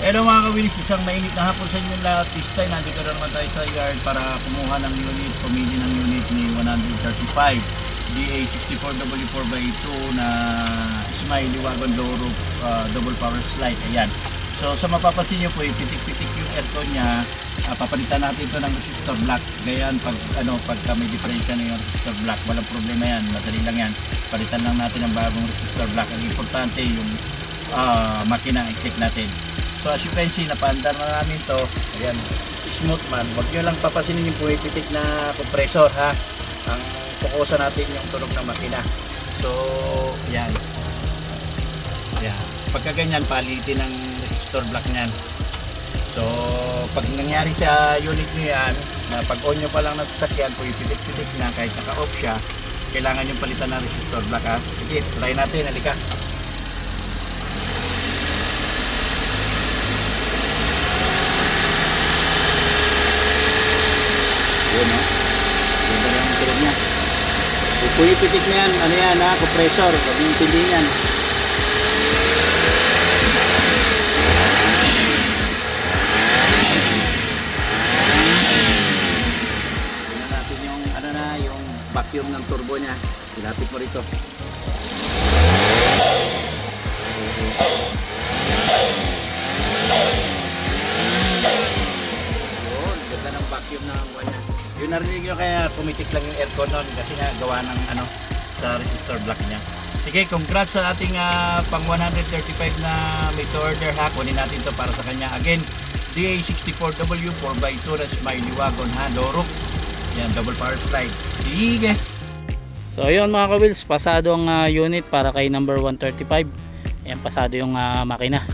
Hello mga kawilis, isang mainit na hapon sa inyo lahat. This time, nandito na naman tayo sa yard para kumuha ng unit, pumili ng unit ni 135 DA64W4x2 na Smiley Wagon Doro double power slide. Ayan. So sa mapapansin nyo po, pitik-pitik yung aircon niya. Papalitan natin ito ng resistor block. Ganyan, pagka may diferensya na yung resistor block, walang problema yan, madali lang yan. Palitan lang natin ang bagong resistor block. Ang importante yung makina, i-check natin. So as you can see, napaandar na namin to. Ayan, smooth man. Huwag nyo lang papasinin yung pumipitik na compressor, ha. Ang pukusan natin yung tunog ng makina. So, ayan. Ayan. Pagka ganyan, palitin ang resistor block nyan. So, pag nangyari sa unit nyo yan, na pag on nyo pa lang ng sasakyan, pumipitik-pitik na kahit naka-off siya, kailangan yung palitan ng resistor block, ha. Sige, try natin. Halika. Yun, no? Ganda lang ang tulog niya. Pumipitik na yan, ano yan, ha, compressor, pag intindihin yan. Tingnan natin yung, yung vacuum ng turbo niya. Ilapit mo rito. Yun, ganda ng vacuum ng buwan niya. Yung narinig nyo kaya pumitik lang yung aircon nun kasi nga gawa ng sa resistor block niya. Sige, congrats sa ating pang 135 na made to order, ha. Kunin natin to para sa kanya. Again, DA64W 4x2 na Smiley Wagon, ha. Doruk. Yan, double power slide. Sige. So ayun mga ka-wheels, pasado ang unit para kay number 135. Ayan, pasado yung makina.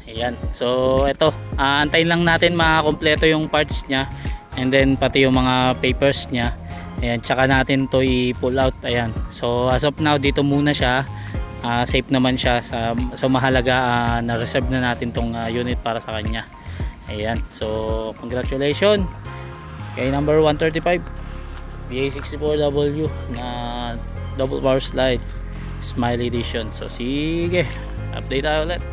Ayan. So ito, antayin lang natin makakompleto yung parts niya. And then pati yung mga papers niya. Ayan, tsaka natin to i-pull out. Ayan. So as of now, dito muna siya. Safe naman siya. So mahalaga na reserve na natin tong unit para sa kanya. Ayan. So congratulations kay number 135 BA64W na double power slide Smiley edition. So sige, update tayo ulit.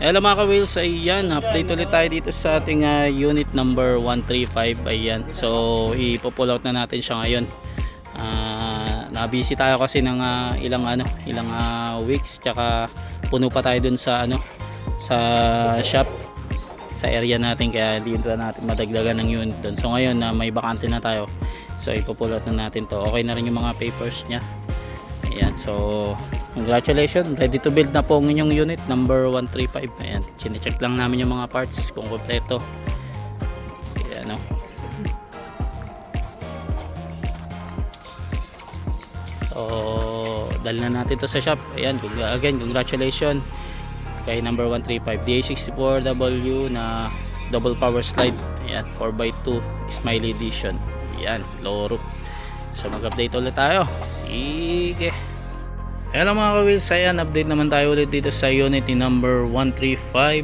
Hello mga ka-wheels, ayan, update ulit tayo dito sa ating unit number 135. Ayan, so ipo-pull out na natin siya ngayon. Na-busy tayo kasi ng ilang weeks, tsaka puno pa tayo dun sa sa shop, sa area natin, kaya dito natin madagdagan ng unit dun. So ngayon na may bakante na tayo, so ipo-pull out na natin to. Okay na rin yung mga papers niya. Ayan, so congratulations, ready to build na po ang inyong unit number 135. Ayan, chinecheck lang namin yung mga parts kung kompleto. Ayan, no? So dali na natin to sa shop. Ayan, again, congratulations kay number 135 DA64W na double power slide. Ayan, 4x2 Smiley edition. Ayan, low roof. So mag-update ulit tayo. Sige. Hello mga ka-wheels, ayan, update naman tayo ulit dito sa unit ni number 135.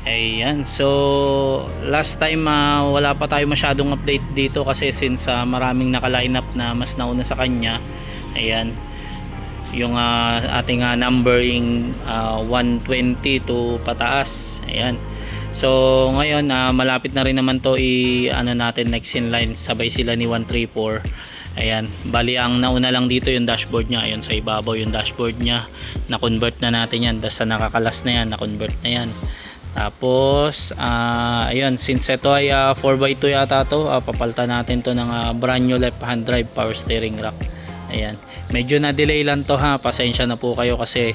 Ayan, so last time wala pa tayo masyadong update dito kasi since maraming naka-line up na mas nauna sa kanya. Ayan, yung ating numbering 120 to pataas. Ayan, so ngayon malapit na rin naman to natin next in line, sabay sila ni 134. Ayan, bali ang nauna lang dito yung dashboard niya. Ayun, sa ibabaw yung dashboard niya, na-convert na natin yan. Sa nakakalas na yan, na-convert na yan. Tapos ayun, since ito ay 4x2 yata to, papalitan natin to ng brand new left hand drive power steering rack. Ayan, medyo na delay lang to, ha. Pasensya na po kayo kasi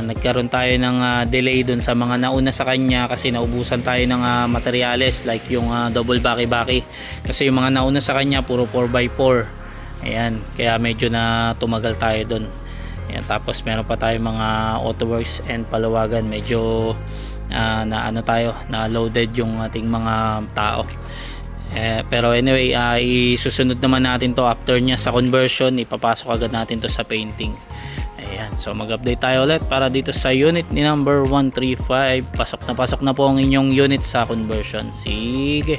nagkaroon tayo ng delay dun sa mga nauna sa kanya kasi naubusan tayo ng materyales like yung double baki-baki, kasi yung mga nauna sa kanya puro 4x4. Ayan, kaya medyo na tumagal tayo dun. Ayan, tapos meron pa tayo mga AutoWorks and Palawagan, medyo na loaded yung ating mga tao. Pero anyway, isusunod naman natin to after nya sa conversion, ipapasok agad natin to sa painting. Ayan, so mag-update tayo ulit para dito sa unit ni number 135. Pasok na po ang inyong unit sa conversion. Sige.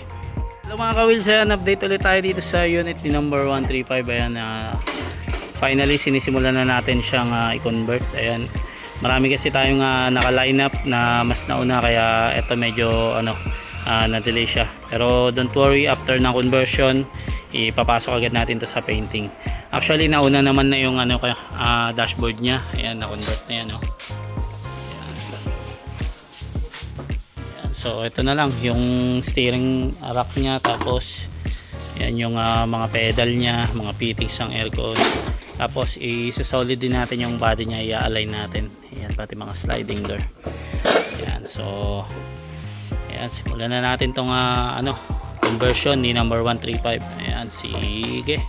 Hello mga ka-wheels, ayan, update ulit tayo dito sa unit ni number 135. Ayan, finally sinisimulan na natin siyang i-convert. Ayan, Marami kasi tayong naka-line up na mas nauna, kaya ito medyo na-delay siya. Pero don't worry, after ng conversion, ipapasok agad natin to sa painting. Actually, nauna naman na yung dashboard niya. Ayan, na-convert na yan. Oh. Ayan. Ayan. So, ito na lang yung steering rack niya. Tapos, ayan yung mga pedal niya, mga fittings ng aircon. Tapos i-solid din natin yung body niya, i-align natin. Ayan, pati mga sliding door. Ayan, so ayan, simulan na natin tong conversion ni number 135. Ayan, sige.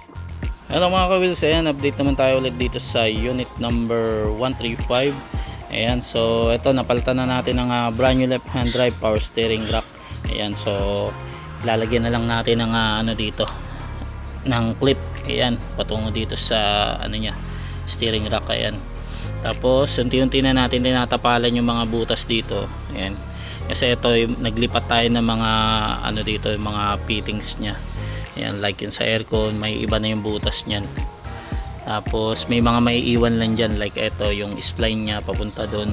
Hello mga ka-wheels, ayan, update naman tayo ulit dito sa unit number 135. Ayan, so ito, napalitan na natin ng brand new left hand drive power steering rack. Ayan, so lalagyan na lang natin ng dito ng clip. Ayan, patungo dito sa niya, steering rack. Ayan, tapos unti-unti na natin tinatapalan yung mga butas dito. Ayan, kasi ito naglipat tayo ng mga dito, yung mga fittings nya. Ayan, like yun sa aircon, may iba na yung butas nyan. Tapos may mga may iwan lang dyan, like ito yung spline nya papunta doon.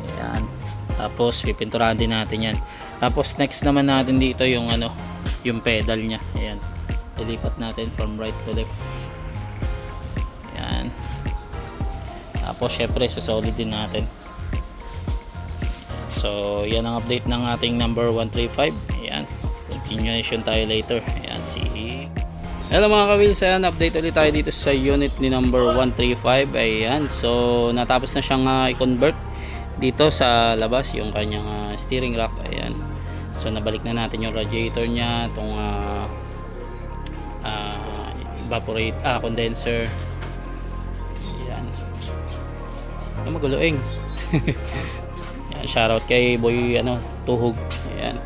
Ayan, tapos pipinturahan din natin yan. Tapos next naman natin dito yung yung pedal nya. Ayan, ilipat natin from right to left. Ayan, tapos syempre susolid din natin. So yan ang update ng ating number 135. Ayan, continuation tayo later. Ayan, hello mga ka-wheels, ayan, update ulit tayo dito sa unit ni number 135. Ayan, so natapos na siyang i-convert dito sa labas yung kanyang steering rack. Ayan, so nabalik na natin yung radiator nya, itong condenser. Ayan, maguloing. Ayan, shoutout kay boy Tuhog. Ayan,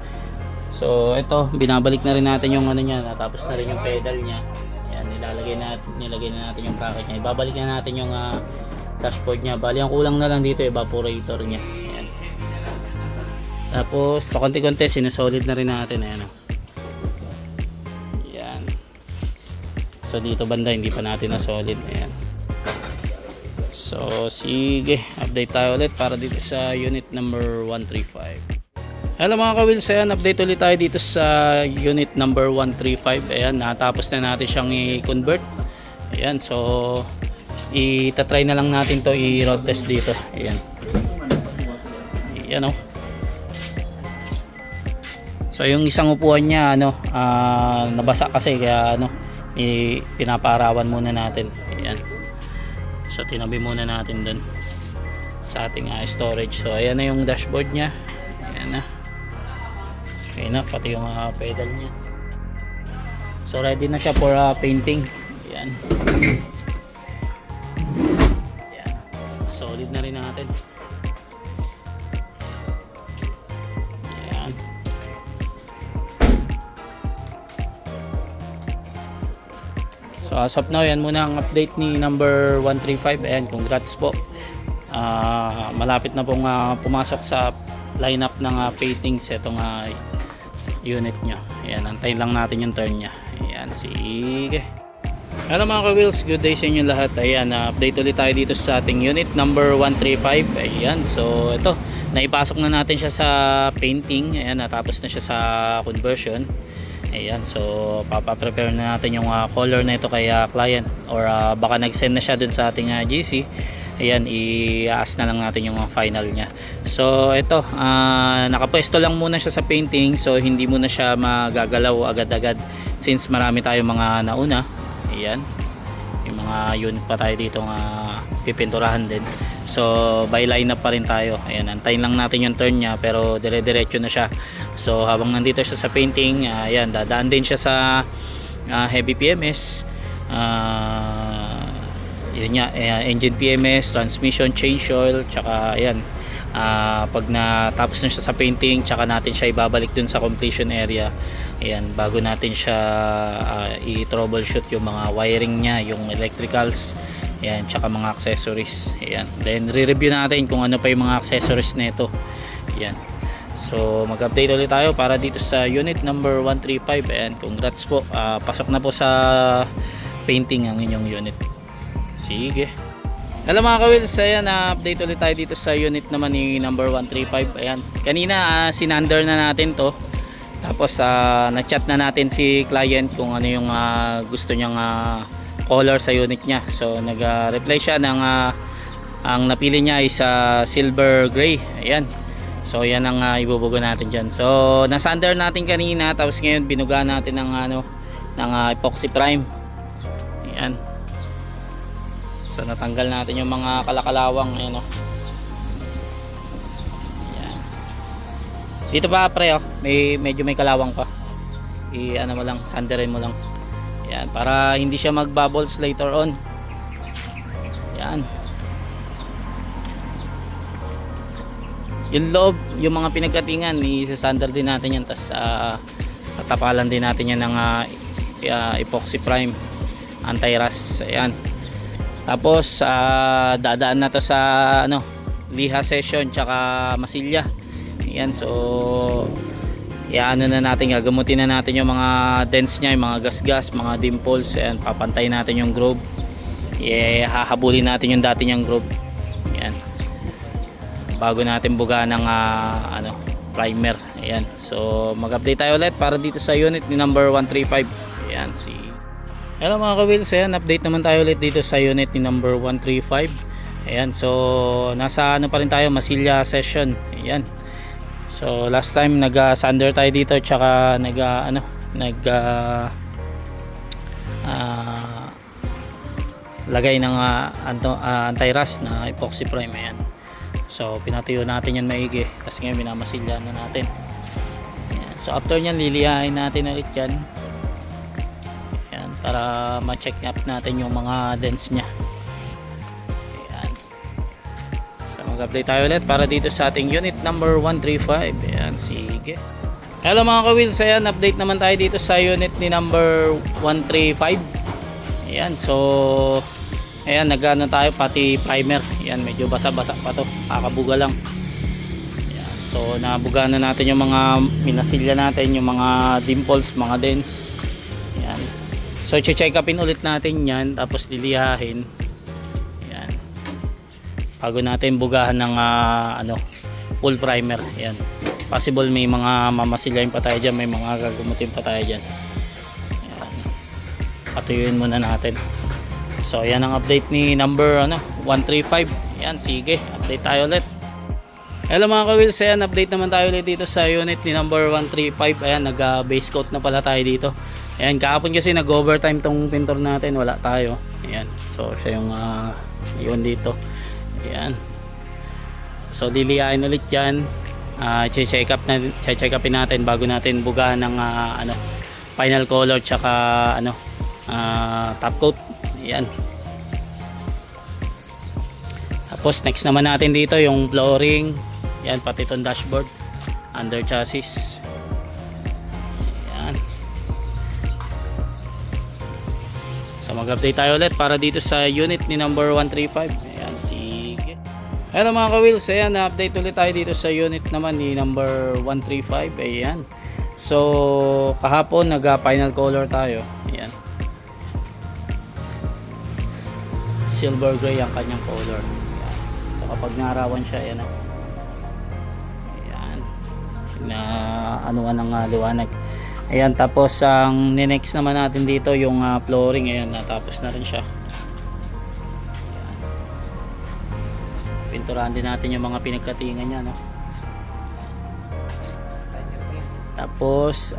so ito, binabalik na rin natin yung niya, natapos na rin yung pedal niya. Ayan, nilagay na natin yung bracket niya. Ibabalik na natin yung dashboard niya. Bali ang kulang na lang dito evaporator niya. Ayan, tapos pakonti-konti sinusolid na rin natin. Ayan, ayan, so dito banda hindi pa natin na solid. Ayan, so sige, update tayo ulit para dito sa unit number 135. Hello mga ka-wheels, ayan, update ulit tayo dito sa unit number 135. Ayan, natapos na natin siyang i-convert. Ayan, so itatry na lang natin to i-road test dito. Ayan, ayan, so yung isang upuan niya nabasa kasi, kaya pinapaarawan muna natin. Ayan, so tinabi muna natin dun sa ating storage. So ayan na yung dashboard niya. Ayan na. Okay na, pati yung pedal niya. So ready na siya for painting. Ayan. Ayan, solid na rin natin. Ayan, so as of now, yan muna ang update ni number 135. Ayan, congrats po. Malapit na pong pumasok sa lineup ng paintings itong unit nyo. Ayan, antayin lang natin yung turn nya. Ayan, sige. Hello mga ka-wheels, good day sa inyo lahat. Ayan, update ulit tayo dito sa ating unit number 135. Ayan, so ito, naipasok na natin siya sa painting. Ayan, natapos na siya sa conversion. Ayan, so papaprepare na natin yung color na ito kay client, or baka nag-send na siya dun sa ating GC. Ayan, i-aas na lang natin yung final nya. So ito, nakapwesto lang muna siya sa painting, so hindi muna siya magagalaw agad-agad since marami tayong mga nauna. Ayan, yung mga unit pa tayo dito pipinturahan din. So by line up pa rin tayo. Ayan, antayin lang natin yung turn nya, pero dire-diretso na siya. So habang nandito siya sa painting, ayan, dadaan din siya sa heavy PMS, yun nga, engine PMS, transmission change oil, tsaka ayan, pag natapos na siya sa painting, tsaka natin siya ibabalik dun sa completion area. Ayan, bago natin siya i-troubleshoot yung mga wiring nya, yung electricals, ayan, tsaka mga accessories. Ayan, then re-review natin kung ano pa yung mga accessories nito. Ayan, so mag-update ulit tayo para dito sa unit number 135. Ayan, congrats po, pasok na po sa painting ang inyong unit. Sige. Hello mga ka-wheels, ayan, update ulit tayo dito sa unit naman ni number 135. Ayan, kanina sinander na natin to. Tapos na-chat na natin si client kung ano yung gusto niyang color sa unit niya. So nag-reply siya ng ang napili niya is silver gray. Ayan. So yan ang ibubugo natin diyan. So nasander natin kanina, tapos ngayon binuga natin ng ng epoxy prime. Ayan. So natanggal natin yung mga kalakalawang, ayan, Ayan. Dito pa pre, medyo may kalawang pa. Ano mo lang, sanderin mo lang. Ayan, para hindi siya mag-bubbles later on. Ayan. Yung loob, yung mga pinagkatingan, isasander din natin yan. Tapos tatapalan din natin yan ng epoxy prime anti-rust. Ayan. Tapos dadaan na to sa liha session tsaka masilya. Ayan, so na natin, gagamutin na natin yung mga dents nya, yung mga gasgas, mga dimples. Ayan, papantay natin yung groove. Hahabulin natin yung dati niyang groove. Ayan, bago natin buga ng primer. Ayan, so mag-update tayo ulit para dito sa unit ni number 135. Ayan, hello mga ka-wheels, ayan, update naman tayo ulit dito sa unit ni number 135. Ayan, so nasa pa rin tayo, masilya session. Ayan, so last time nag-sander tayo dito, tsaka lagay ng anti-rust na epoxy prime. Ayan, so pinatuyo natin yan maigi, kasi ngayon minamasilya na natin. Ayan, so after nyan lilihain natin ulit yan para ma-check up natin yung mga dents nya. Ayan, so mag-update tayo ulit para dito sa ating unit number 135. Ayan, sige. Hello mga ka-wheels, ayan, update naman tayo dito sa unit ni number 135. Ayan, so ayan, nagano tayo pati primer. Ayan, medyo basa-basa pa to, kakabuga lang. Ayan, so nabuga na natin yung mga minasilya natin, yung mga dimples, mga dents. Ayan, so check upin ulit natin yan, tapos lilihahin. Ayan, bago natin bugahan ng full primer. Ayan, possible may mga mamasilyain pa tayo dyan, may mga gagumutin pa tayo dyan. Ayan, patuyuin muna natin. So ayan ang update ni number 135. Ayan, sige, update tayo ulit. Hello mga ka-wheels, ayan, update naman tayo ulit dito sa unit ni number 135. Ayan, nag base coat na pala tayo dito. Ayan, kahapon kasi nag-overtime tong pintor natin, wala tayo. Ayan, so siya yung yun dito. Ayan, so lilihain ulit yan. Check upin natin bago natin bugahan ng final color tsaka top coat. Ayan, tapos next naman natin dito yung flooring. Ayan, pati itong dashboard, under chassis. So mag-update tayo ulit para dito sa unit ni number 135. Ayan, sige. Hello mga ka-wheels, ayan, update ulit tayo dito sa unit naman ni number 135. Ayan, so kahapon nag-final color tayo. Ayan, silver gray ang kanyang color. Ayan, so kapag naarawan siya, ayan, ayan, na anuan ng liwanag. Ayan, tapos ang next naman natin dito yung flooring. Ayan, natapos na rin siya. Ayan, pinturahan din natin yung mga pinagkatingan niya, Tapos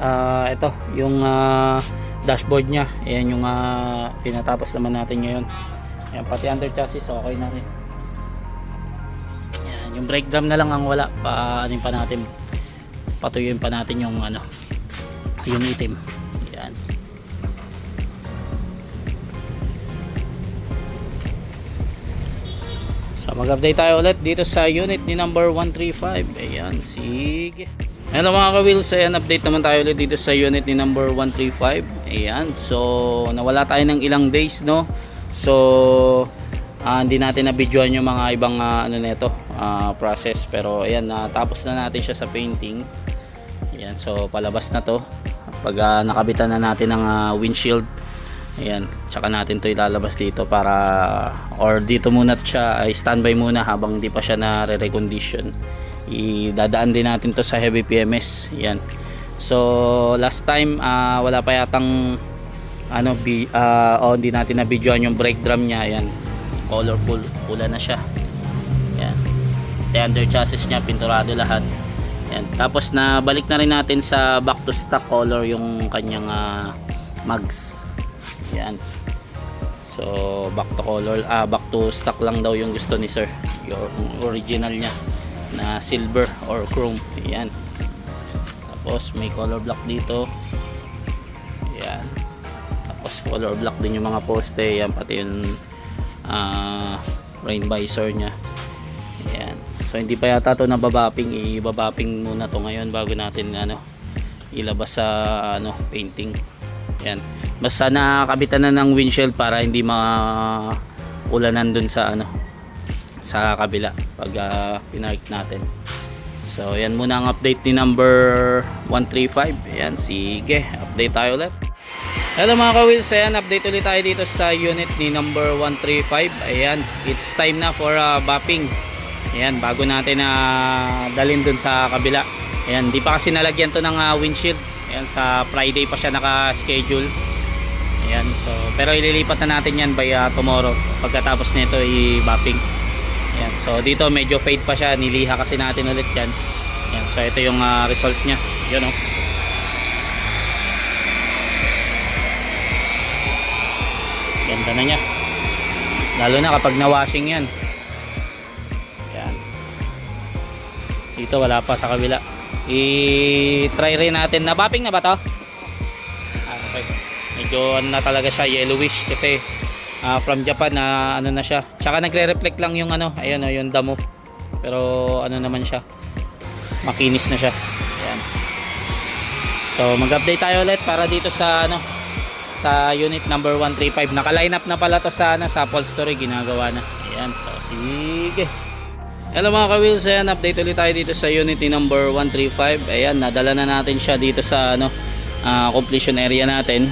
ito yung dashboard niya. Ayan yung pinatapos naman natin ngayon. Ayan, pati under chassis okay na rin. Ayan, yung brake drum na lang ang wala pa, patuyuin pa natin yung yung itim. Ayan, so mag-update tayo ulit dito sa unit ni number 135. Ayan, sige. Hello mga ka-wheels, ayan, update naman tayo ulit dito sa unit ni number 135. Ayan, so nawala tayo ng ilang days, so hindi natin na-videoan yung mga ibang nito process, pero ayan, tapos na natin siya sa painting. Ayan, so palabas na to pag nakabitan na natin ng windshield Ayan, tsaka natin to ilalabas dito para, or dito muna siya ay standby muna habang di pa siya na re-recondition. Idadaan din natin to sa heavy PMS. Ayan. So last time wala pa yatang ano, hindi natin na videoan yung brake drum niya. Ayan, colorful, pula na siya. Ayan, under chassis niya pinturado lahat. Ayan. Tapos na balik na rin natin sa back to stock color yung kanyang mags. Yan. So back to color, back to stock lang daw yung gusto ni sir. Yung original niya na silver or chrome. Yan. Tapos may color block dito. Yan. Tapos color block din yung mga poste. Yan, pati yung rain visor niya. Yan. So hindi pa yata to nababapping. Ibabapping muna to ngayon bago natin ilabas sa painting. Yan. Basta nakabitan na ng windshield para hindi maulanan dun sa sa kabila pag pinark natin. So yan muna ang update ni number 135. Ayan, sige, update tayo ulit. Hello mga ka-wheels, ayan, update ulit tayo dito sa unit ni number 135. Ayan, it's time na for bapping. Ayan, bago natin dalhin dun sa kabila. Ayan, di pa kasi nalagyan to ng windshield. Ayan, sa Friday pa siya naka-schedule. Ayan, so pero ililipat na natin yan by tomorrow pagkatapos nito i-bapping. Ayan, so dito medyo fade pa siya, niliha kasi natin ulit yan. Ayan, so ito yung result nya. Yun, oh. Ganda na niya, lalo na kapag na-washing yan. Ayan, dito wala pa sa kabila. I-try rin natin. Na-bapping na ba to? Okay. Medyo na talaga siya, yellowish kasi from Japan na na siya. Tsaka nagre-reflect lang yung ayan yung damo. Pero naman siya, makinis na siya. Ayan. So mag-update tayo ulit para dito sa sa unit number 135. Naka-line up na pala to sa sa upholstery, ginagawa na. Ayan, so sige. Hello mga ka-wheels, ayan, update ulit tayo dito sa unit number 135. Ayan, nadala na natin siya dito sa completion area natin.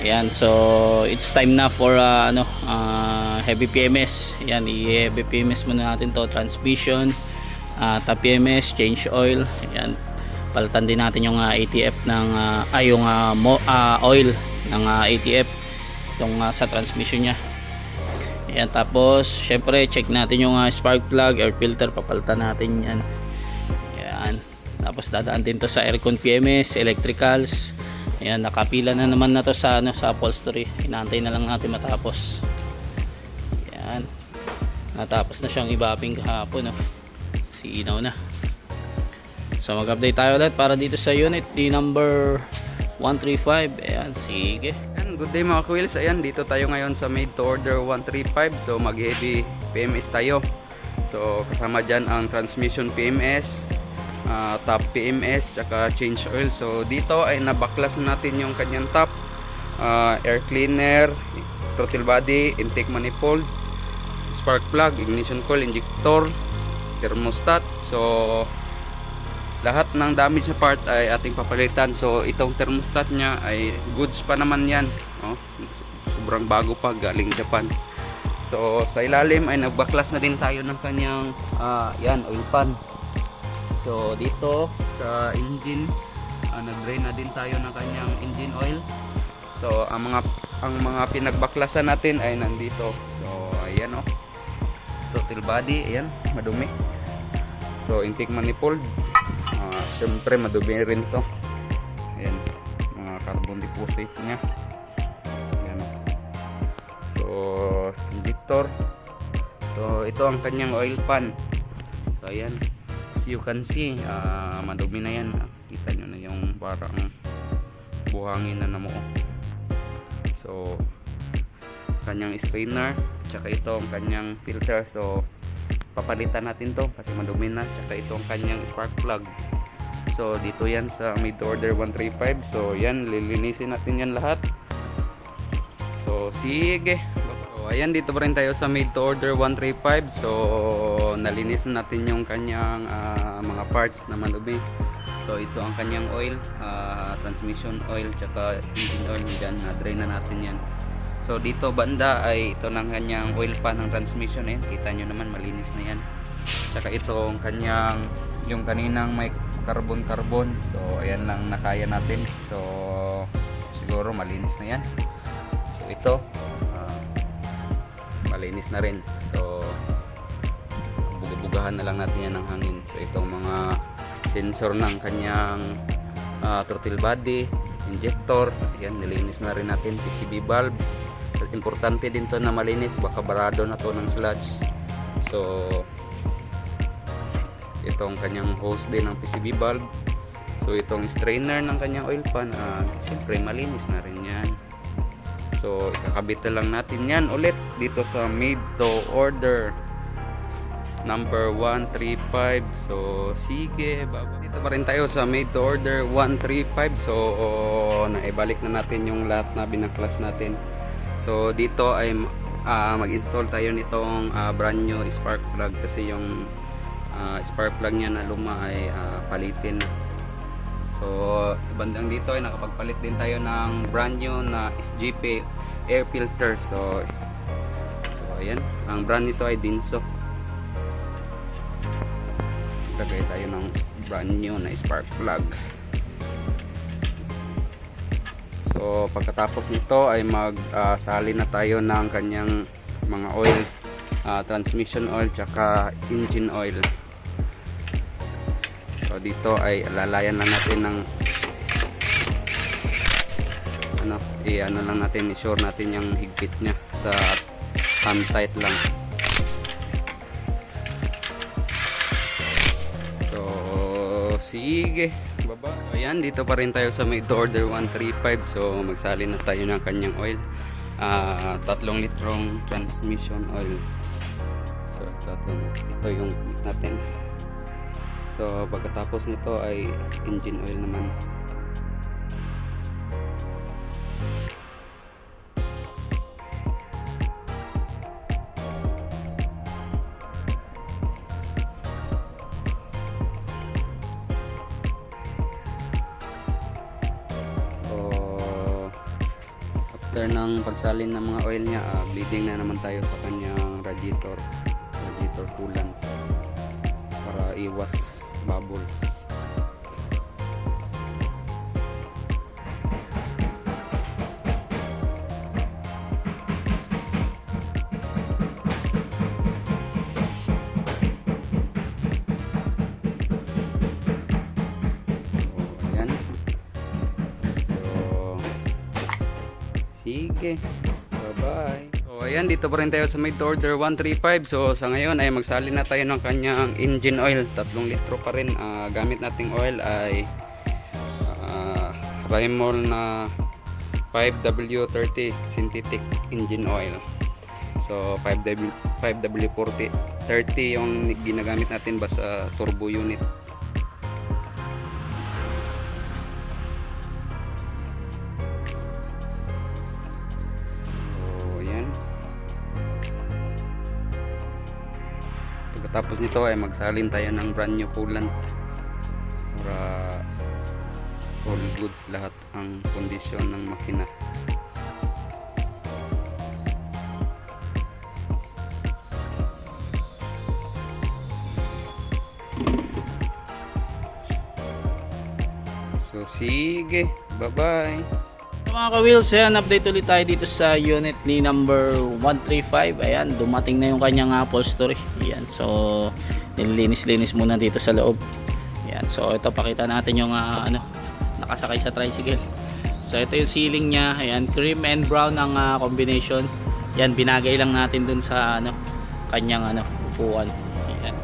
Ayan, so it's time na for heavy PMS. Ayan, i-heavy PMS muna natin to, transmission, top PMS, change oil. Ayan, palitan din natin yung ATF ng yung oil ng ATF yung sa transmission niya. Ayan, tapos syempre check natin yung spark plug, air filter, papalitan natin yan. Ayan, tapos dadaan din to sa aircon PMS, electricals. Ayan, nakapila na naman na to sa sa upholstery. Inaantay na lang natin matapos. Ayan, natapos na siyang i-bapping kahapon, si inaw na. So mag-update tayo ulit para dito sa unit di number 135. Ayan, sige. Good day mga ka-wheels. Ayan, dito tayo ngayon sa made to order 135. So mag heavy PMS tayo. So kasama dyan ang transmission PMS, top PMS, tsaka change oil. So dito ay nabaklas natin yung kanyang top, air cleaner, throttle body, intake manifold, spark plug, ignition coil, injector, thermostat. So lahat ng damage na part ay ating papalitan. So itong thermostat nya ay goods pa naman yan, sobrang bago pa, galing Japan. So sa ilalim ay nagbaklas na din tayo ng kanyang yan, oil pan. So dito sa engine nag-drain na din tayo ng kanyang engine oil. So ang mga pinagbaklasan natin ay nandito. So ayan, throttle body, ayan, madumi. So intake manifold, syempre madumi rin to. Ayan, mga carbon deposit nya. Ayan. So injector. So ito ang kanyang oil pan. So ayan, as you can see, madumi na yan. Kita nyo na yung parang buhangin na namuo. So kanyang strainer, tsaka ito ang kanyang filter. So papalitan natin to kasi madumi na. Tsaka ito ang kanyang spark plug. So dito yan sa made to order 135. So yan, lilinisin natin yan lahat. So sige. So ayan, dito pa rin tayo sa made to order 135. So nalinis natin yung kanyang mga parts na madumi. So ito ang kanyang oil, transmission oil tsaka engine oil. Diyan, na-drain na natin yan. So dito banda ay ito ng kanyang oil pan ng transmission. Ayan, kita nyo naman malinis na yan. Tsaka ito ang kanyang, yung kaninang may carbon. So ayan lang nakaya natin. So siguro malinis na yan. So ito malinis na rin. So bugahan na lang natin yan ng hangin. So itong mga sensor ng kanyang throttle body, injector, yan nilinis na rin natin. PCB valve, importante din to na malinis, baka barado na to ng sludge. So itong kanyang hose din ng PCB valve. So itong strainer ng kanyang oil pan, syempre malinis na rin yan. So ikakabit na lang natin yan ulit dito sa made to order number 135. So sige, baba. Dito pa rin tayo sa made to order 135. So naibalik na natin yung lahat na binaklas natin. So dito ay mag-install tayo nitong brand new spark plug, kasi yung spark plug niya na luma ay palitin. So sa bandang dito ay nakapagpalit din tayo ng brand new na SGP air filter. So ayan, ang brand nito ay Dinso. Lagay tayo ng brand new na spark plug. So pagkatapos nito ay magsali na tayo ng kanyang mga oil, transmission oil tsaka engine oil. So dito ay lalayan lang natin ng ano lang natin, i-sure natin yung higpit niya sa hand tight lang. So sige, baba. Ayan, dito pa rin tayo sa made to order 135. So magsali na tayo ng kanyang oil, 3 litrong transmission oil. So ito yung natin. So pagkatapos nito ay engine oil naman. After ng pagsalin ng mga oil niya, bleeding na naman tayo sa kanyang radiator coolant para iwas bubble. Sige, bye-bye. So ayan, dito pa rin tayo sa made to order 135. So sa ngayon ay magsali na tayo ng kanyang engine oil, 3 litro pa rin. Gamit nating oil ay Rymol na 5W30 synthetic engine oil. So 5W40 30 yung ginagamit natin ba sa turbo unit. Tapos nito ay magsalin tayo ng brand new coolant para all goods lahat ang kondisyon ng makina. So sige, bye bye. Mga ka-wheels, ayan, update ulit tayo dito sa unit ni number 135. Ayan, dumating na yung kanyang upholstery. Ayan, so nililinis-linis muna dito sa loob. Ayan, so ito pakita natin yung nakasakay sa tricycle. So ito yung ceiling niya. Ayan, cream and brown ang combination. Ayan, binagay lang natin dun sa kanyang upuan. Ayan.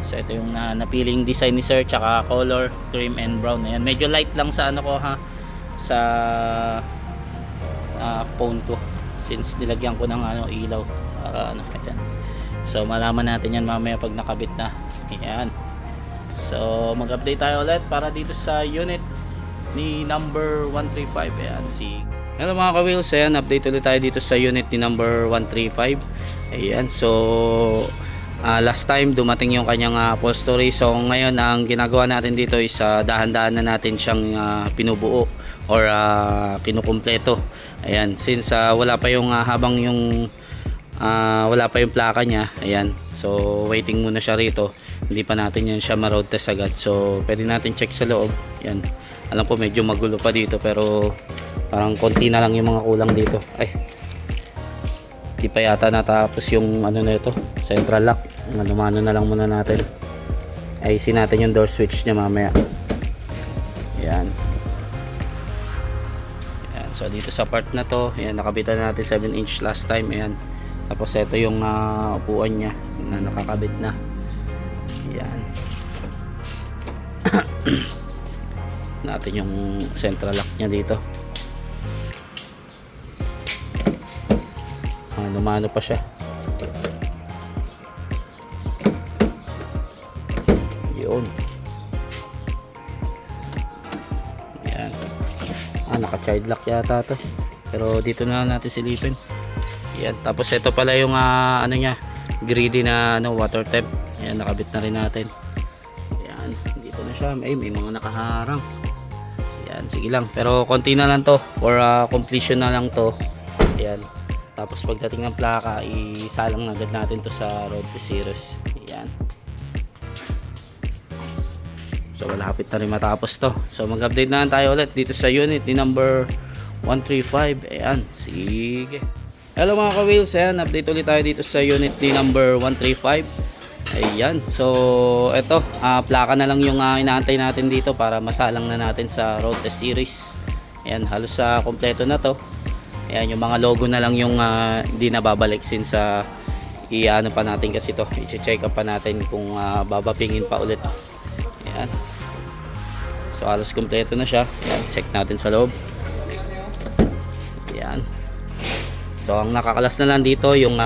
So ito yung napiling design ni sir, tsaka color cream and brown. Ayan, medyo light lang sa sa phone ko, since nilagyan ko ng ilaw para ayan. So malaman natin yan mamaya pag nakabit na. Ayan, so mag-update tayo ulit para dito sa unit ni number 135. Ayan, hello mga ka-wheels, ayan, update ulit tayo dito sa unit ni number 135. Ayan, so last time dumating yung kanyang upholstery. So ngayon ang ginagawa natin dito is dahan-dahan na natin siyang pinubuo or kinukumpleto. Ayan, since wala pa yung habang yung wala pa yung plaka niya. Ayan, so waiting muna siya rito. Hindi pa natin yan siya ma-road test agad. So pwede natin check sa loob. Ayan, alam ko medyo magulo pa dito pero parang konti na lang yung mga kulang dito. Ay, di pa yata natapos yung ano na ito, central lock. Lumano na lang muna natin. Ayusin natin yung door switch niya mamaya. Ayan. Ayan, so dito sa part na to, ayan, nakabitan natin 7-inch last time. Ayan, tapos ito yung upuan niya na nakakabit na. Ayan. Natin yung central lock niya dito. Lumano pa siya. Yun. Ayan. Naka-child lock yata to. Pero dito na natin silipin. Ayan. Tapos ito pala yung ano niya, greedy na water temp. Ayan, nakabit na rin natin. Ayan. Dito na siya. May mga nakaharang. Ayan, sige lang. Pero konti na lang to. For completion na lang to. Ayan. Tapos pagdating ng plaka, isalang agad natin to sa road to series. Ayan. So malapit na rin matapos to. So mag-update na tayo ulit dito sa unit ni number 135. Ayan, sige. Hello mga ka-wheels, ayan, update ulit tayo dito sa unit ni number 135. Ayan, so eto, plaka na lang yung inaantay natin dito para masalang na natin sa road test series. Ayan, halos kompleto na to. Ayan, yung mga logo na lang yung hindi nababalik since i-ano pa natin kasi to, i-check up pa natin kung babapingin pa ulit. Ayan. So halos kompleto na siya. Ayan, check natin sa loob. Ayan. So ang nakakalas na lang dito yung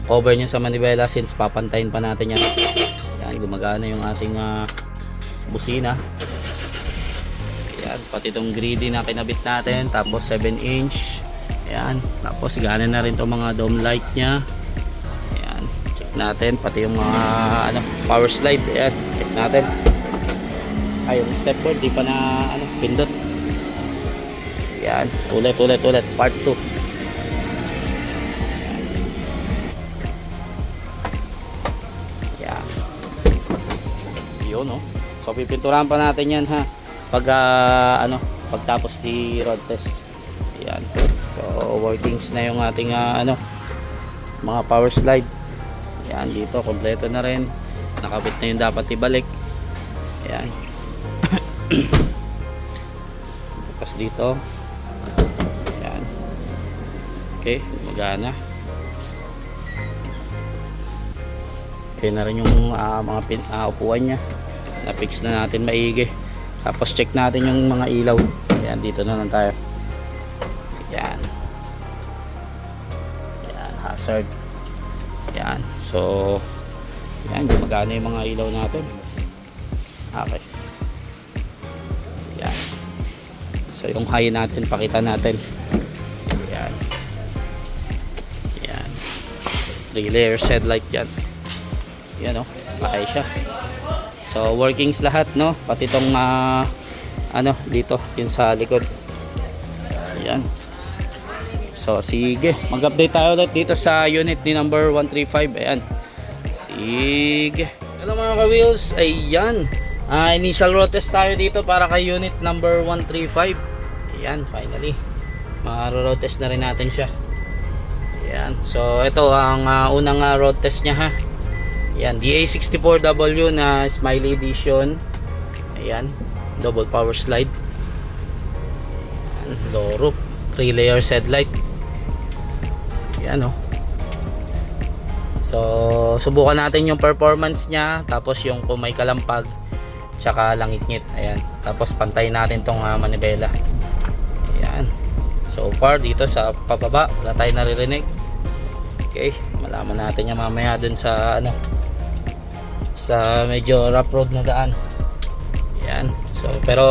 cover niya sa manibela since papantayin pa natin yan. Ayan, gumagana yung ating busina. Ayan, pati itong greedy na kinabit natin. Tapos 7-inch. Ayan, tapos gana na rin itong mga dome light nya. Ayan, check natin pati yung mga power slide. Ayan, check natin. Ay, yung step board di pa na pindot. Ayan, ulit part 2. Ayan, yun no. So pipinturahan pa natin yan ha pag pagtapos di road test. Ayan. So workings na yung ating mga power slide. Ayan, dito kompleto na rin. Nakabit na yung dapat ibalik. Ayan. Tapos dito. Ayan. Okay, magana. Okay na rin yung mga upuan nya. Na-fix na natin maigi. Tapos check natin yung mga ilaw. Ayan, dito na lang tayo. Ayan. Ayan, hazard. Ayan. So, ayan, gumagana yung mga ilaw natin. Okay. Ayan. So, yung high natin, pakita natin. Ayan. Ayan. 3 layers headlight yan. Ayan o. Okay siya. So, workings lahat, no? Pati itong, dito, yun sa likod. Ayan. So sige, mag-update tayo ulit dito sa unit ni number 135. Ayan. Sige. Hello mga ka-wheels. Ayan. Initial road test tayo dito para kay unit number 135. Ayan, finally. Ma-road test na rin natin siya. Ayan. So ito ang unang road test niya ha. Ayan, DA64W na Smiley Edition. Ayan, double power slide. Ayan, low roof, 3 layers headlight. Ayan o. So subukan natin yung performance nya. Tapos yung kung may kalampag tsaka langit-ngit. Ayan. Tapos pantay natin tong manibela. Ayan. So far dito sa pababa wala tayong naririnig. Okay, malaman natin yan mamaya dun sa sa medyo rough road na daan. Ayan. So pero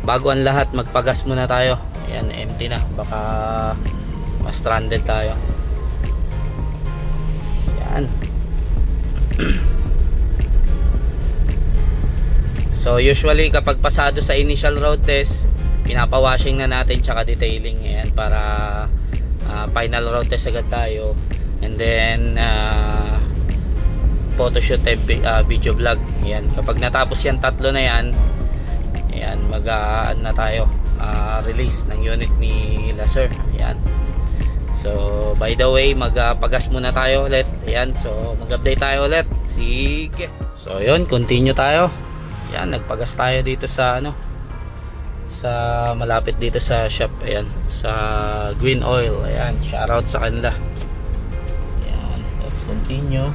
bago ang lahat, magpagas muna tayo. Ayan, empty na, baka ma-stranded tayo. Ayan. So usually kapag pasado sa initial road test, pinapawashing na natin tsaka detailing. Ayan, para final road test agad tayo. And then photoshoot and video vlog. Ayan, kapag natapos yan tatlo na yan, ayan, na tayo release ng unit ni Laser. Ayan. So by the way, magpagas muna tayo ulit. Ayan, so mag-update tayo ulit. Sige. So yun, continue tayo. Ayan, nagpagas tayo dito sa sa malapit dito sa shop. Ayan, sa Green Oil. Ayan, shoutout sa kanila. Ayan, let's continue.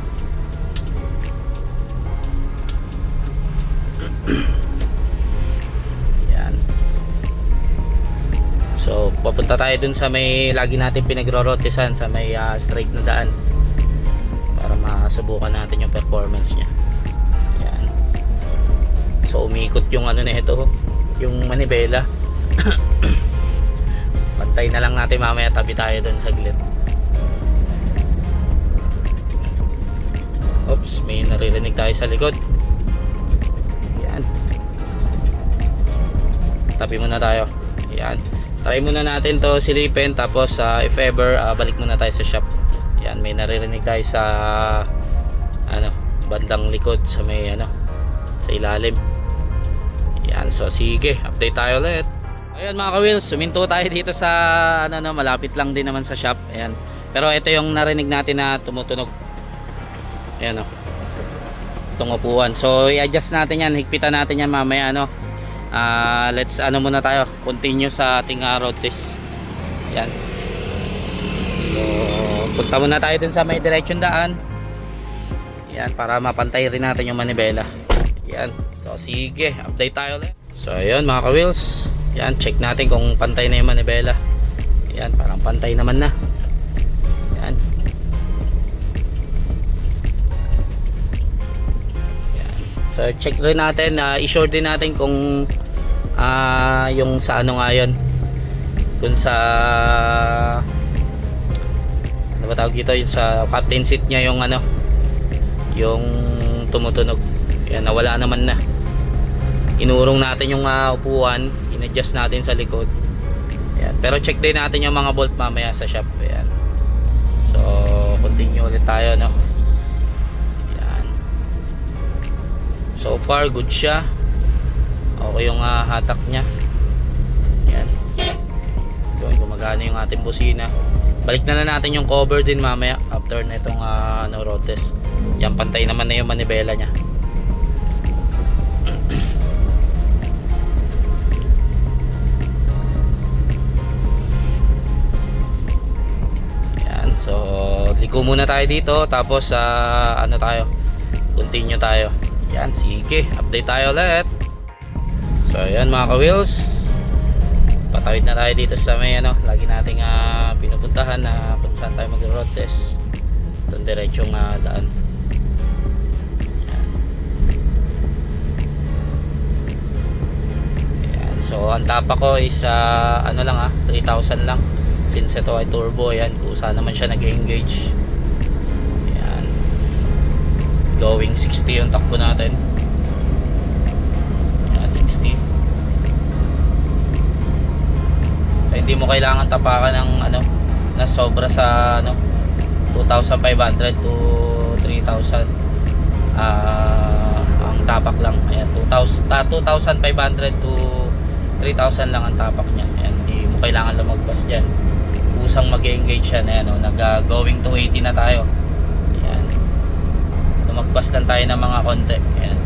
Ayan. So papunta tayo dun sa may lagi natin pinagro-rotisan, sa may straight na daan, para masubukan natin yung performance nya. Ayan. So umikot yung na ito, yung manibela. Pantay na lang natin mamaya, tabi tayo dun saglit. Oops, may naririnig tayo sa likod. Ayan. Tabi muna tayo. Ayan. Try muna natin to silipin, tapos if ever balik muna tayo sa shop. Ayan, may naririnig tayo sa bandang likod, sa may sa ilalim. Ayan, so sige, update tayo ulit. Ayan mga ka-wheels, suminto tayo dito sa malapit lang din naman sa shop. Ayan. Pero ito yung narinig natin na tumutunog. Ayan itong upuan. So i-adjust natin yan, higpitan natin yan mamaya let's muna tayo, continue sa ating road test. Ayan. So punta muna tayo dun sa may diretsyon daan. Ayan, para mapantay rin natin yung manibela. Ayan. So sige, update tayo ulit. So ayun mga ka-wheels, ayan, check natin kung pantay na yung manibela. Ayan, parang pantay naman na. Ayan. Ayan. So check rin natin, i-sure din natin kung yung sa nga yun, kung sa ano ba tawag dito, yung sa captain seat nya, yung yung tumutunog. Ayan, nawala naman na. Inurong natin yung upuan, in-adjust natin sa likod. Ayan. Pero check din natin yung mga bolt mamaya sa shop. Ayan. So continue ulit tayo Ayan. So far good siya. Okay yung hatak nya. Ayan. Doon gumagana yung ating busina. Balik na natin yung cover din mamaya after na itong road test. Yan, pantay naman na yung manibela nya. Ayan, so liko muna tayo dito, tapos tayo, continue tayo. Yan, sige, update tayo ulit. So ayan mga ka-wheels, patawid na tayo dito sa may lagi nating pinupuntahan na kung saan tayo mag-road test. Itong diretsong daan. Ayan. Ayan. So ang tapa ko is 3,000 lang, since ito ay turbo. Ayan, kusa naman siya nag-engage. Ayan, going 60 yung takbo natin. 60. So hindi mo kailangan tapakan ng na sobra sa 2,500 to 3,000. Ang tapak lang. Ayan, 2,500 to 3,000 lang ang tapak niya. Ayan, hindi mo kailangan lumagpas diyan. Kusang mag-engage yan. Ayan, going to 80 na tayo. Ayan. Lumagpas lang tayo ng mga konti. Ayan.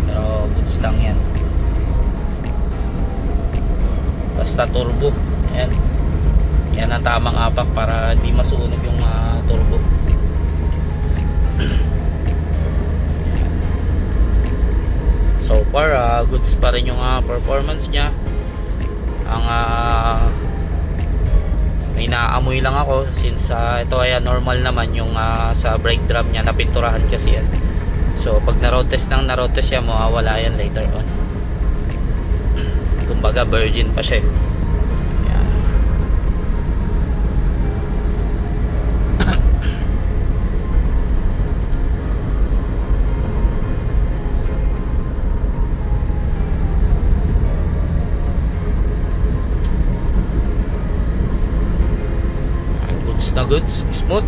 Pero goods lang yan, basta turbo. Ayan, yan ang tamang apak para hindi masunog yung turbo. So far goods pa rin yung performance nya. Ang may naamoy lang ako, since ito ay normal naman yung sa brake drum nya, napinturahan kasi yan. So pag na-road test yan, mawawala yan later on. Kumbaga virgin pa siya. Ayan. goods, smooth.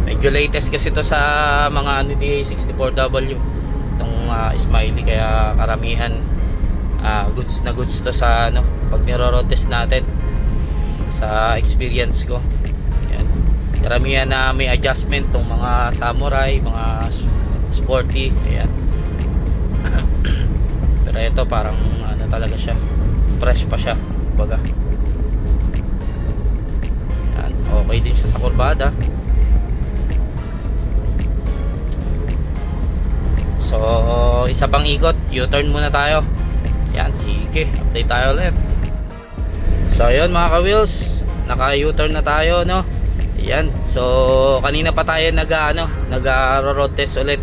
Medyo latest kasi to sa mga DA64W itong Smiley, kaya karamihan goods na goods to sa pag niro-road test natin sa experience ko. Ayan. Karamihan na may adjustment tong mga Samurai, mga sporty. Ayan. Pero ito parang talaga siya, fresh pa siya baga. Ayan. Okay din siya sa kurbada. So isa pang ikot, U-turn muna tayo. Yan, sige, update tayo ulit. So ayun mga ka-wheels, naka U-turn na tayo, no. Ayan, so kanina pa tayo nag-road test ulit.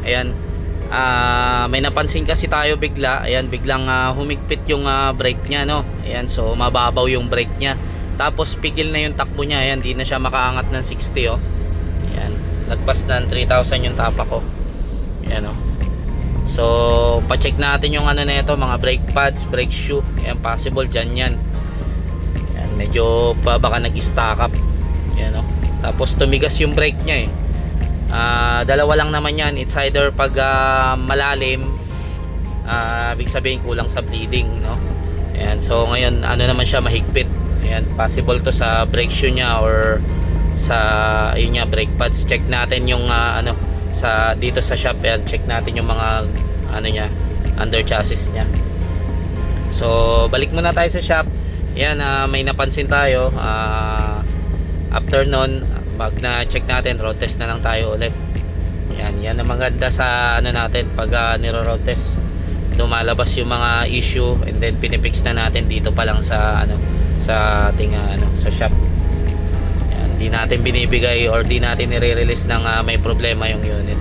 Ayan, may napansin kasi tayo bigla. Ayan, biglang humigpit yung brake nya, no. Ayan, so mababaw yung brake nya. Tapos pigil na yung takbo nya. Ayan, di na siya makaangat ng 60, oh. Ayan, lagpas ng 3,000 yung tapak ko. Ayan, oh. So pa-check natin yung na ito, mga brake pads, brake shoe. Ayan, possible dyan yan. Ayan, medyo baka nag-stack up. Ayan, oh. Tapos tumigas yung brake nya, eh. Dalawa lang naman yan. It's either pag malalim, ibig sabihin kulang sa bleeding, no? Ayan, so ngayon naman siya, mahigpit. Ayan, possible to sa brake shoe nya or sa ayun nya, brake pads. Check natin yung sa dito sa shop. Ayan, check natin yung mga nya, under chassis nya. So balik muna tayo sa shop. Ayan, may napansin tayo. After nun, pag na check natin, road test na lang tayo ulit. Yan ang maganda sa natin pag niro-road test. Lumalabas yung mga issue and then pinipix na natin dito pa lang sa sa ating sa shop. Yan, di natin binibigay or di natin nire-release ng may problema yung unit.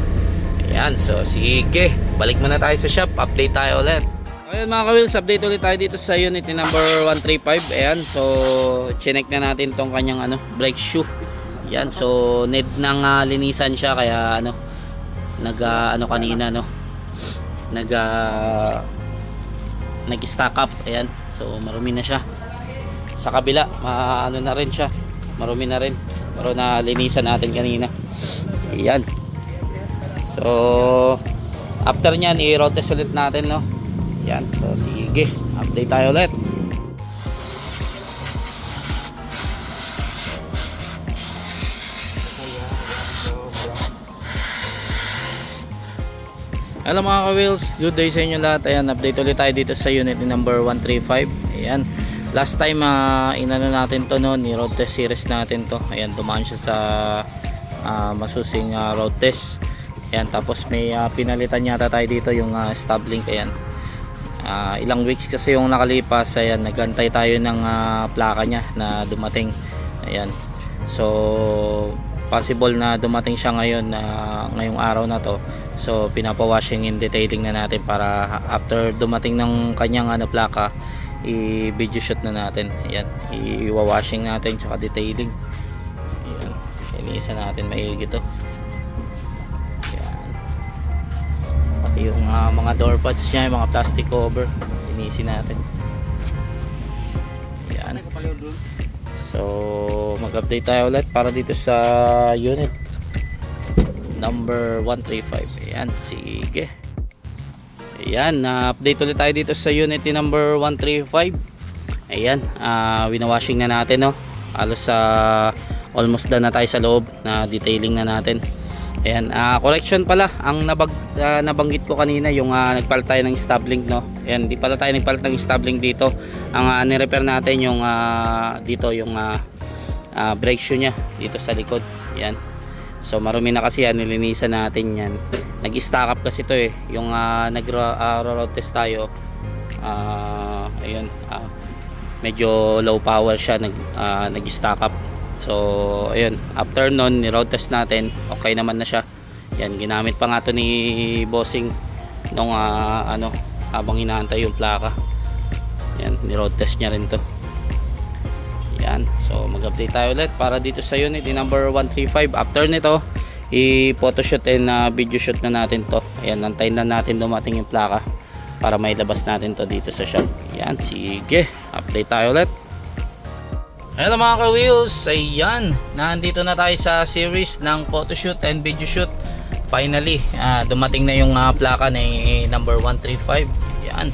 Ayan, so sige, balik muna tayo sa shop, update tayo ulit. Ayun mga ka-wheels, update ulit tayo dito sa unit number 135. Ayan, so chinek na natin tong kanyang brake shoe. Yan, so need ng linisan siya, kaya kanina nag-stack up. Ayan, so marumi na siya. Sa kabila na rin siya, marumi na rin, pero nalinisan natin kanina. Ayan, so after nyan i-road test ulit natin, no. Yan, so sige, update tayo ulit. Hello mga ka-wheels, good day sa inyo lahat. Ayan, update ulit tayo dito sa unit number 135. Ayan, last time natin to noon, ni road test series natin to. Ayan, dumaan siya sa masusing road test. Ayan, tapos may pinalitan yata tayo dito yung stub link. Ayan, ilang weeks kasi yung nakalipas. Ayan, nagantay tayo ng plaka nya na dumating. Ayan, so possible na dumating siya ngayon, ngayong araw na to. So pinapa-washing and detailing na natin para after dumating ng kanyang plaka, i-video shoot na natin. Ayan, i-washing natin tsaka detailing. Ayan, iniisa natin maigi to. Ayan, pati yung mga door pads nya, yung mga plastic cover, inisin natin. Ayan, so mag-update tayo ulit para dito sa unit number 135. Ayan, sige. Ayan, update ulit tayo dito sa unit number 135. Ayan, winawashing na natin, no. Halos almost done na tayo sa loob, na detailing na natin. Ayan, correction pala, ang nabanggit ko kanina, yung nagpalit tayo ng stub link, no. Ayan, di pala tayo nagpalit ng stub link dito. Ang ni-repair natin yung dito yung brake shoe nya dito sa likod. Ayan, so marumi na kasi yan, nilinisan natin yan. Nag-stack up kasi to, yung nag-road test tayo. Ayun, medyo low power siya, nag-stack up. So ayun, after nun ni-road test natin, okay naman na siya. Yan, ginamit pa nga to ni bossing nung habang inaantay yung plaka. Yan, ni-road test niya rin to. Yan, so mag-update tayo ulit para dito sa unit number 135. After nito, i-photoshoot and video shoot na natin to. Ayan, nantayin na natin dumating yung plaka. para may labas natin to dito sa shop. Yan, sige, update tayo ulit. Hello mga ka-wheels, ayan, nandito na tayo sa series ng photoshoot and video shoot. Finally, dumating na yung plaka ni number 135. Ayan.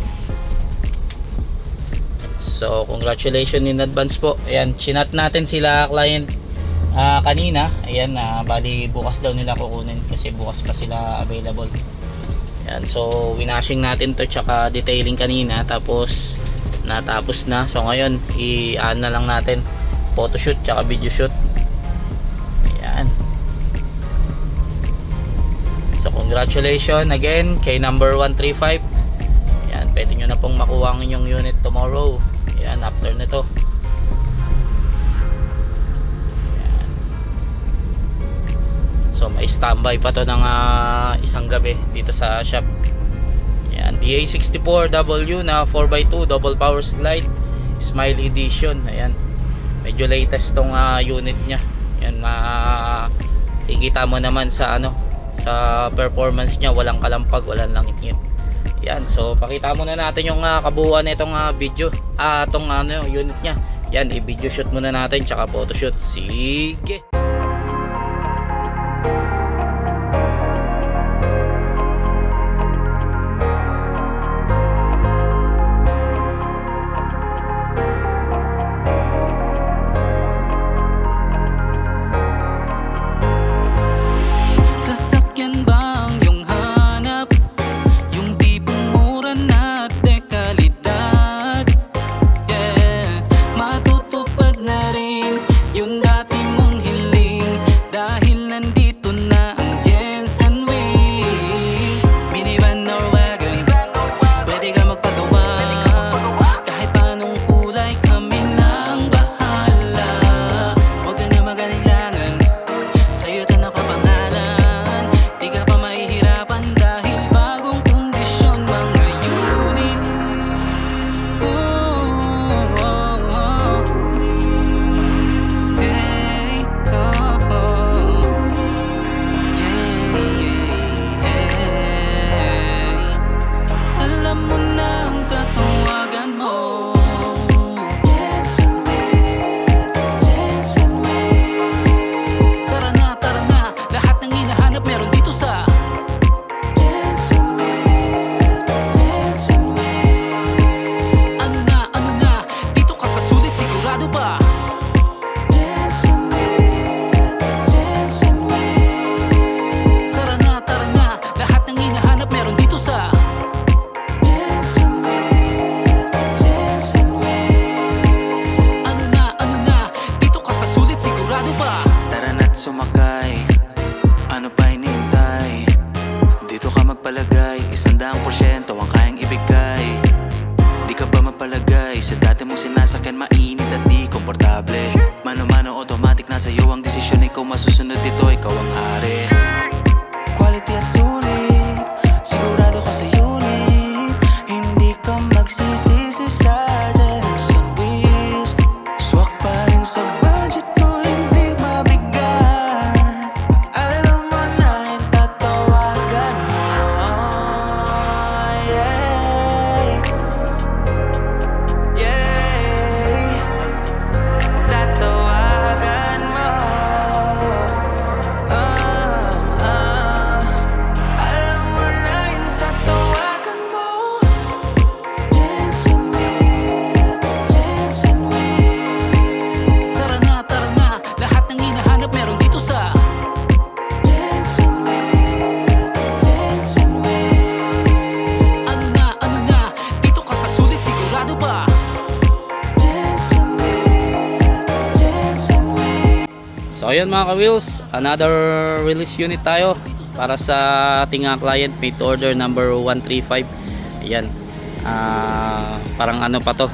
So, congratulations in advance po. Ayan, chinat natin sila client kanina. Ayan, bali bukas daw nila kukunin kasi bukas pa sila available. Ayan, so winashing natin to tsaka detailing kanina, tapos natapos na. So ngayon i-ano na lang natin photoshoot tsaka video shoot. Ayan. So congratulations again kay number 135. Ayan, pwede nyo na pong makuha ang inyong unit tomorrow. Ayan, after nito. Ayan. So may standby pa to ng isang gabi dito sa shop. Ayan, DA64W na 4x2 double power slide Smile Edition. Ayan, medyo latest tong unit nya. Ayan, makikita mo naman sa sa performance nya, walang kalampag, walang langit. Ayan, so pakita muna natin yung kabuuan nitong video, tong unit nya. Ayan, i-video shoot muna natin tsaka photo shoot. Sige. Sasakyan ba ang iyong hanap? Yung tipong mura na dekalidad. Yeah, matutupad na rin yung dati mong hiling, dahil nandito na ang Jensen Wheels. Minivan or wagon, pwede ka magpagawa. Kahit paanong kulay, kami na ang bahala. Huwag ka na mag-alilangan, sa'yo ito nakapangalan. Di ka pa mahihirapan dahil bagong kondisyon mga unit. Oh, oh, oh. Hey, oh, oh. Yeah, yeah. Alam mo na ang tatawagan mo. Jensen Wheels. Tara na, lahat ng hinahanap meron dito sa Jensen Wheels. Ano na, dito ka sa sulit, sigurado ba? Jensen Wheels. Tara na, lahat ng hinahanap meron dito sa Jensen Wheels. Ano na, dito ka sa sulit, sigurado ba? Tara na't sumakay, ano pa hinihintay? Dito ka magpalagay, 100% ang kayang ibigay. Di ka ba mapalagay sa dati mong sinasakyan, mainit at di komportable? Mano-mano automatic, nasa iyo ang desisyon, ikaw masusunod dito, ikaw ang hari. Quality at sulit, sigurado ka sa unit. Hindi ka magsisisi sa Jensen Wheels. Swak pa rin sa budget mo, hindi mabigat. Alam mo na yung tatawagan mo. Yeah, yeah. Tatawagan mo. Alam mo na yung tatawagan mo. Jensen Wheels. Tara na, lahat ng hinahanap meron dito sa Jensen Wheels. Ano na, dito ka sa sulit, sigurado ba? Jensen Wheels. So ayun mga ka-wheels, another release unit tayo para sa ating client, made to order number 135. Ayan, parang ano pa to,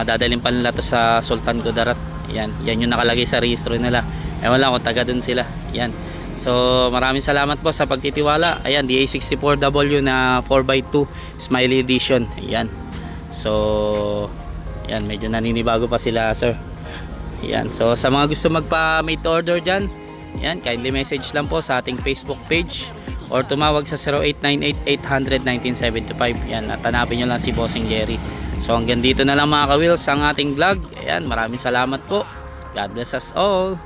dadalhin pa nila to sa Sultan Kudarat. Ayan, yan yung nakalagay sa registro nila. Ewan lang kung taga dun sila. Ayan, so maraming salamat po sa pagtitiwala. Ayan, DA64W na 4x2 Smiley Edition. Ayan, so ayan, medyo naninibago pa sila sir. Ayan, so sa mga gusto magpa-made to order dyan, ayan, kindly message lang po sa ating Facebook page or tumawag sa 0898-800-1975. Ayan, at hanapin nyo lang si Bossing Jerry. So hanggang dito na lang mga ka-wheels ang ating vlog. Ayan, maraming salamat po. God bless us all.